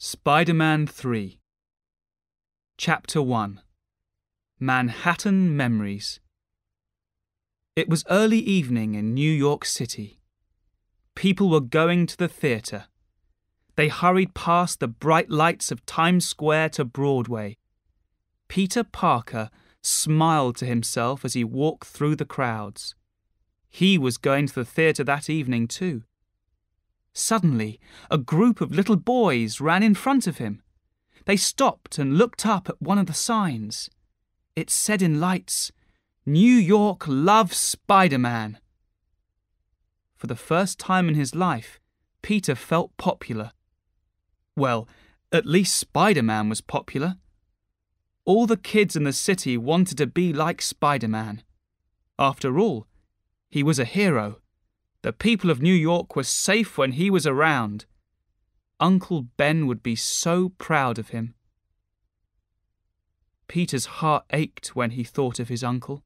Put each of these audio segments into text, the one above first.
Spider-Man 3 Chapter 1 Manhattan Memories. It was early evening in New York City. People were going to the theatre. They hurried past the bright lights of Times Square to Broadway. Peter Parker smiled to himself as he walked through the crowds. He was going to the theatre that evening too. Suddenly, a group of little boys ran in front of him. They stopped and looked up at one of the signs. It said in lights, "New York loves Spider-Man." For the first time in his life, Peter felt popular. Well, at least Spider-Man was popular. All the kids in the city wanted to be like Spider-Man. After all, he was a hero. The people of New York were safe when he was around. Uncle Ben would be so proud of him. Peter's heart ached when he thought of his uncle.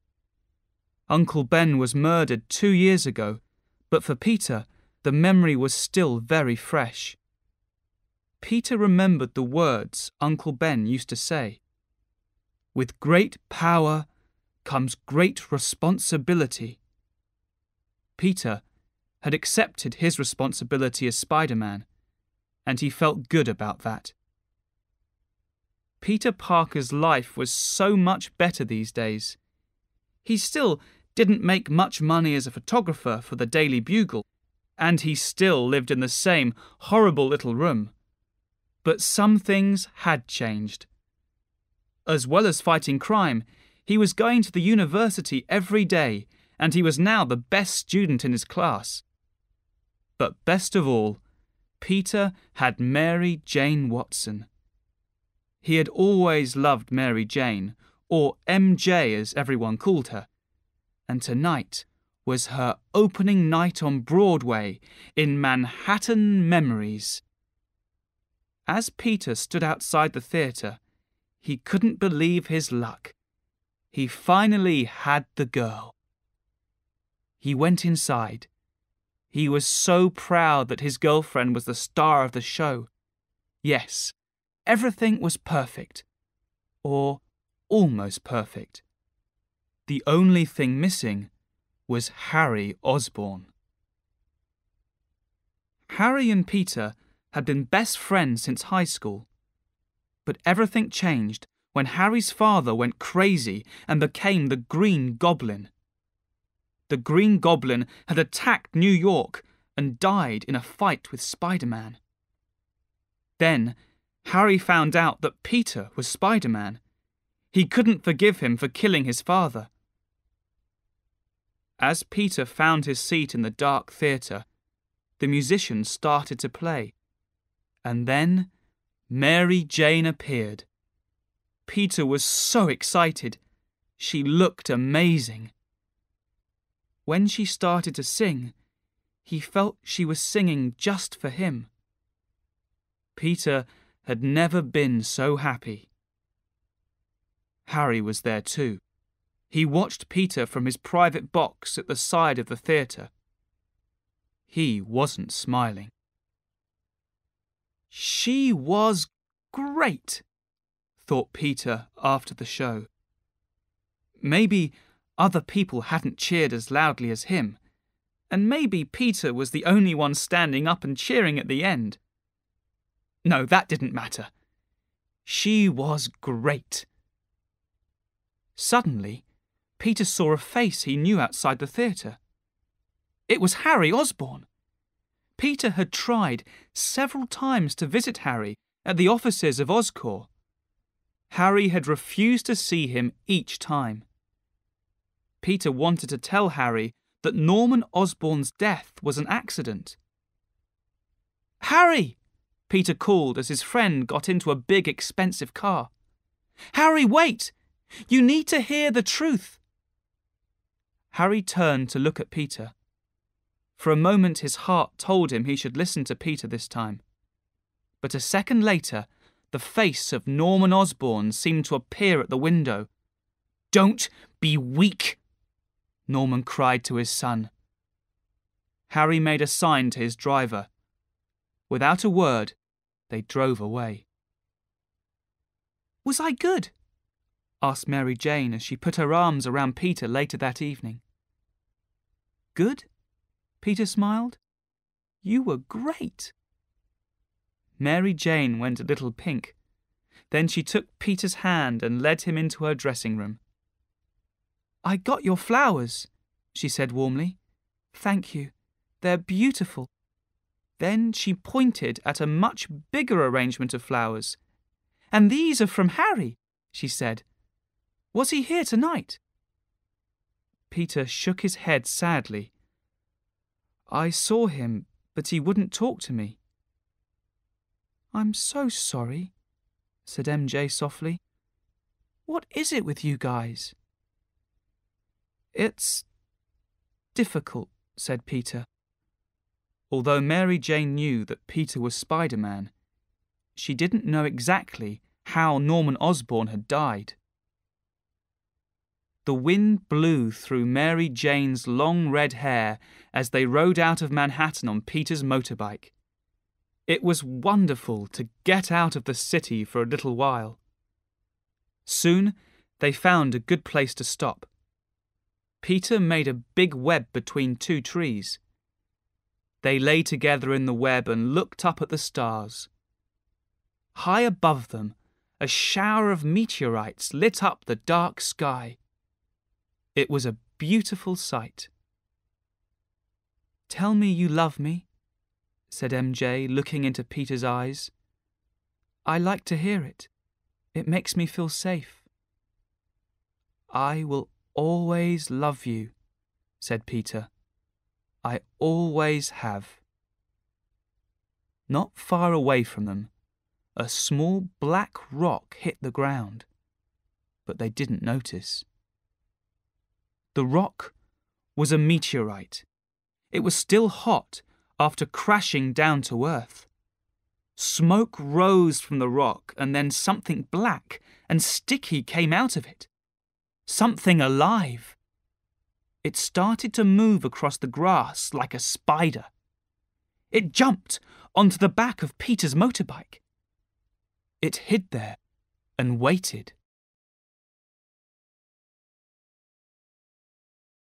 Uncle Ben was murdered 2 years ago, but for Peter, the memory was still very fresh. Peter remembered the words Uncle Ben used to say. "With great power comes great responsibility." Peter had accepted his responsibility as Spider-Man, and he felt good about that. Peter Parker's life was so much better these days. He still didn't make much money as a photographer for the Daily Bugle, and he still lived in the same horrible little room. But some things had changed. As well as fighting crime, he was going to the university every day, and he was now the best student in his class. But best of all, Peter had Mary Jane Watson. He had always loved Mary Jane, or MJ as everyone called her, and tonight was her opening night on Broadway in Manhattan Memories. As Peter stood outside the theatre, he couldn't believe his luck. He finally had the girl. He went inside. He was so proud that his girlfriend was the star of the show. Yes, everything was perfect. Or almost perfect. The only thing missing was Harry Osborn. Harry and Peter had been best friends since high school. But everything changed when Harry's father went crazy and became the Green Goblin. The Green Goblin had attacked New York and died in a fight with Spider-Man. Then, Harry found out that Peter was Spider-Man. He couldn't forgive him for killing his father. As Peter found his seat in the dark theatre, the musicians started to play. And then Mary Jane appeared. Peter was so excited. She looked amazing. When she started to sing, he felt she was singing just for him. Peter had never been so happy. Harry was there too. He watched Peter from his private box at the side of the theatre. He wasn't smiling. She was great, thought Peter after the show. Maybe other people hadn't cheered as loudly as him, and maybe Peter was the only one standing up and cheering at the end. No, that didn't matter. She was great. Suddenly, Peter saw a face he knew outside the theatre. It was Harry Osborn. Peter had tried several times to visit Harry at the offices of Oscorp. Harry had refused to see him each time. Peter wanted to tell Harry that Norman Osborn's death was an accident. "Harry!" Peter called as his friend got into a big, expensive car. "Harry, wait! You need to hear the truth!" Harry turned to look at Peter. For a moment his heart told him he should listen to Peter this time. But a second later, the face of Norman Osborn seemed to appear at the window. "Don't be weak!" Norman cried to his son. Harry made a sign to his driver. Without a word, They drove away. "Was I good?" asked Mary Jane as she put her arms around Peter later that evening. "Good?" Peter smiled. "You were great." Mary Jane went a little pink. Then she took Peter's hand and led him into her dressing room. "I got your flowers," she said warmly. "Thank you. They're beautiful." Then she pointed at a much bigger arrangement of flowers. "And these are from Harry," she said. "Was he here tonight?" Peter shook his head sadly. "I saw him, but he wouldn't talk to me." "I'm so sorry," said MJ softly. "What is it with you guys?" "It's difficult," said Peter. Although Mary Jane knew that Peter was Spider-Man, she didn't know exactly how Norman Osborn had died. The wind blew through Mary Jane's long red hair as they rode out of Manhattan on Peter's motorbike. It was wonderful to get out of the city for a little while. Soon they found a good place to stop. Peter made a big web between two trees. They lay together in the web and looked up at the stars. High above them, a shower of meteorites lit up the dark sky. It was a beautiful sight. "Tell me you love me," said MJ, looking into Peter's eyes. "I like to hear it. It makes me feel safe." "I will always love you," said Peter. "I always have." Not far away from them, a small black rock hit the ground, but they didn't notice. The rock was a meteorite. It was still hot after crashing down to Earth. Smoke rose from the rock, and then something black and sticky came out of it. Something alive. It started to move across the grass like a spider. It jumped onto the back of Peter's motorbike. It hid there and waited.